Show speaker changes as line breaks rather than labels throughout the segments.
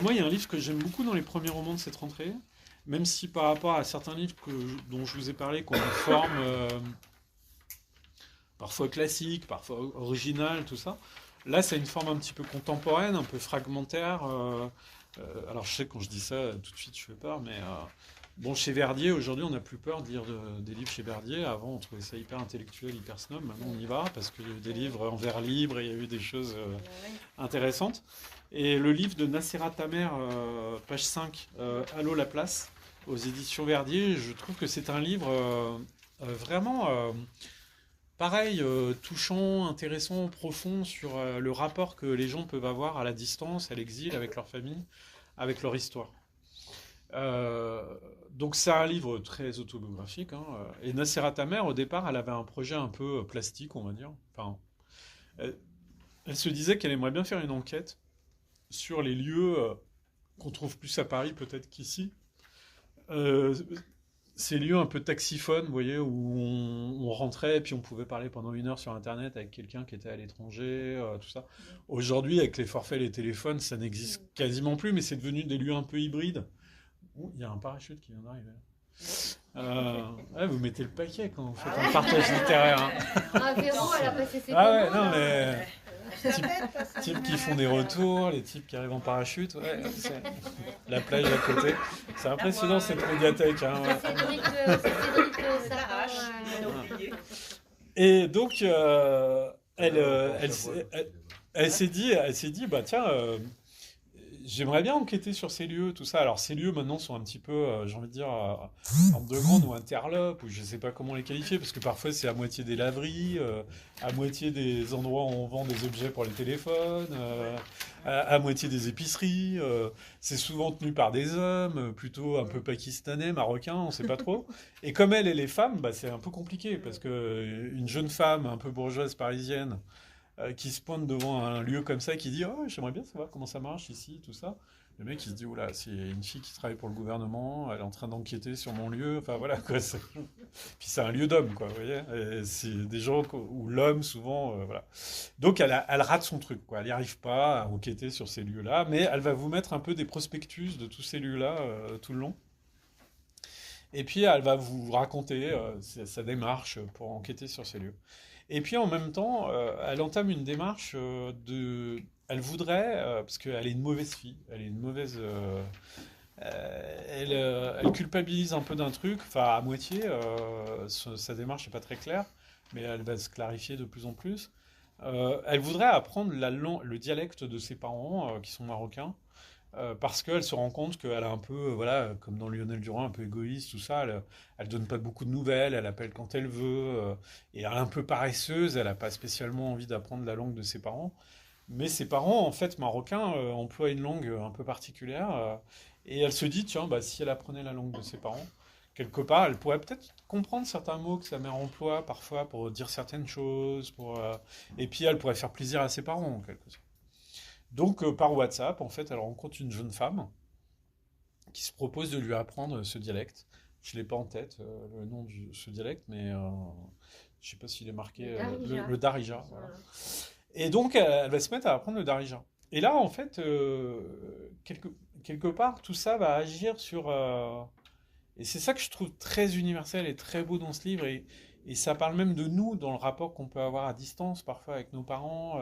Moi, il y a un livre que j'aime beaucoup dans les premiers romans de cette rentrée, même si par rapport à certains livres dont je vous ai parlé, qui ont une forme parfois classique, parfois originale, tout ça. Là, c'est une forme un petit peu contemporaine, un peu fragmentaire. Alors, je sais que quand je dis ça, tout de suite, je fais peur, mais bon, chez Verdier, aujourd'hui, on n'a plus peur de lire des livres chez Verdier. Avant, on trouvait ça hyper intellectuel, hyper snob. Maintenant, on y va parce qu'il y a eu des livres en vers libre et il y a eu des choses intéressantes. Et le livre de Nacera Tamer, page 5, Allô la place, aux éditions Verdier, je trouve que c'est un livre vraiment pareil, touchant, intéressant, profond sur le rapport que les gens peuvent avoir à la distance, à l'exil, avec leur famille, avec leur histoire. Euh, donc c'est un livre très autobiographique, hein. Et Nacera Tamer, au départ, elle avait un projet un peu plastique, on va dire. Enfin, elle, elle se disait qu'elle aimerait bien faire une enquête sur les lieux qu'on trouve plus à Paris peut-être qu'ici. Euh, Ces lieux un peu taxiphones, vous voyez, où on rentrait et puis on pouvait parler pendant 1 heure sur Internet avec quelqu'un qui était à l'étranger, tout ça. Aujourd'hui, avec les forfaits, les téléphones, ça n'existe quasiment plus, mais c'est devenu des lieux un peu hybrides. Ouh, il y a un parachute qui vient d'arriver. Ouais, vous mettez le paquet quand vous faites un partage littéraire, hein.
Ah, Véro, elle a passé ses
Ah ouais,
commandes.
non, mais types qui font des retours, les types qui arrivent en parachute, ouais, c'est la plage à côté. C'est impressionnant cette médiathèque, hein, ouais.
C'est Cédric Sapin.
Et donc, elle s'est dit, bah tiens, j'aimerais bien enquêter sur ces lieux, tout ça. Alors, ces lieux maintenant sont un petit peu, j'ai envie de dire, underground ou interlope, ou je sais pas comment les qualifier, parce que parfois c'est à moitié des laveries, à moitié des endroits où on vend des objets pour les téléphones, à moitié des épiceries. C'est souvent tenu par des hommes, plutôt un peu pakistanais, marocains, on sait pas trop. Et comme elle est femme, bah, c'est un peu compliqué, parce que une jeune femme un peu bourgeoise parisienne qui se pointe devant un lieu comme ça, qui dit oh, j'aimerais bien savoir comment ça marche ici, tout ça. Le mec il se dit oula, c'est une fille qui travaille pour le gouvernement, elle est en train d'enquêter sur mon lieu, enfin voilà quoi. Puis c'est un lieu d'homme quoi, vous voyez. Et c'est des gens où l'homme souvent, voilà. Donc elle rate son truc quoi, elle n'y arrive pas à enquêter sur ces lieux-là, mais elle va vous mettre un peu des prospectus de tous ces lieux-là tout le long. Et puis elle va vous raconter sa démarche pour enquêter sur ces lieux. Et puis en même temps, elle entame une démarche Elle voudrait, parce qu'elle est une mauvaise fille, elle est une mauvaise... elle culpabilise un peu d'un truc, enfin à moitié, sa démarche n'est pas très claire, mais elle va se clarifier de plus en plus. Elle voudrait apprendre le dialecte de ses parents, qui sont marocains, parce qu'elle se rend compte qu'elle a un peu, voilà, comme dans Lionel Durand, un peu égoïste, tout ça. Elle donne pas beaucoup de nouvelles, elle appelle quand elle veut, et elle est un peu paresseuse. Elle n'a pas spécialement envie d'apprendre la langue de ses parents. Mais ses parents, en fait, marocains, emploient une langue un peu particulière. Et elle se dit, tiens, bah, si elle apprenait la langue de ses parents, quelque part, elle pourrait peut-être comprendre certains mots que sa mère emploie parfois pour dire certaines choses. Et puis, elle pourrait faire plaisir à ses parents, en quelque sorte. Donc, par WhatsApp, en fait, elle rencontre une jeune femme qui se propose de lui apprendre ce dialecte. Je ne l'ai pas en tête, le nom de ce dialecte, mais je ne sais pas s'il est marqué, le Darija. Voilà. Et donc, elle va se mettre à apprendre le Darija. Et là, en fait, quelque part, tout ça va agir sur... et c'est ça que je trouve très universel et très beau dans ce livre. Et ça parle même de nous, dans le rapport qu'on peut avoir à distance, parfois avec nos parents,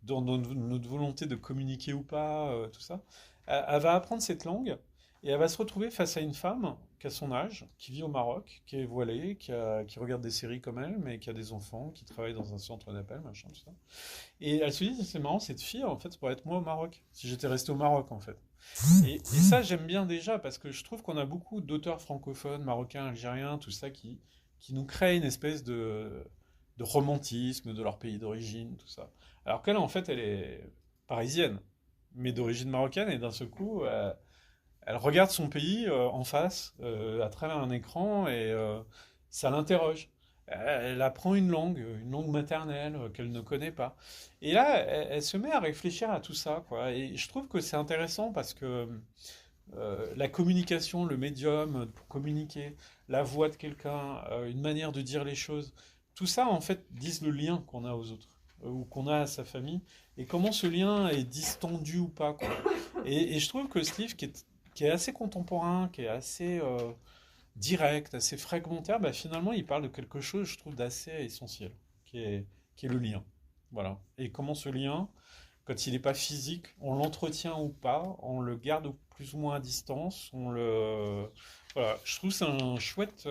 dans notre volonté de communiquer ou pas, tout ça. Elle va apprendre cette langue et elle va se retrouver face à une femme qui a son âge, qui vit au Maroc, qui est voilée, qui regarde des séries comme elle, mais qui a des enfants, qui travaille dans un centre d'appel, machin, tout ça. Et elle se dit, c'est marrant, cette fille, en fait, ça pourrait être moi au Maroc, si j'étais resté au Maroc, en fait. Et ça, j'aime bien déjà, parce que je trouve qu'on a beaucoup d'auteurs francophones, marocains, algériens, tout ça, qui nous créent une espèce de romantisme de leur pays d'origine, tout ça. Alors qu'elle, en fait, elle est parisienne, mais d'origine marocaine, et d'un seul coup, elle regarde son pays en face, à travers un écran, et ça l'interroge. Elle apprend une langue maternelle qu'elle ne connaît pas. Et là, elle se met à réfléchir à tout ça, quoi. Et je trouve que c'est intéressant parce que la communication, le médium pour communiquer, la voix de quelqu'un, une manière de dire les choses, tout ça, en fait, disent le lien qu'on a aux autres. ou qu'on a à sa famille, et comment ce lien est distendu ou pas, quoi. Et je trouve que ce livre, qui est assez contemporain, qui est assez direct, assez fragmentaire, bah, finalement, il parle de quelque chose, je trouve, d'assez essentiel, qui est le lien. Voilà. Et comment ce lien, quand il n'est pas physique, on l'entretient ou pas, on le garde plus ou moins à distance, Voilà. Je trouve que c'est un chouette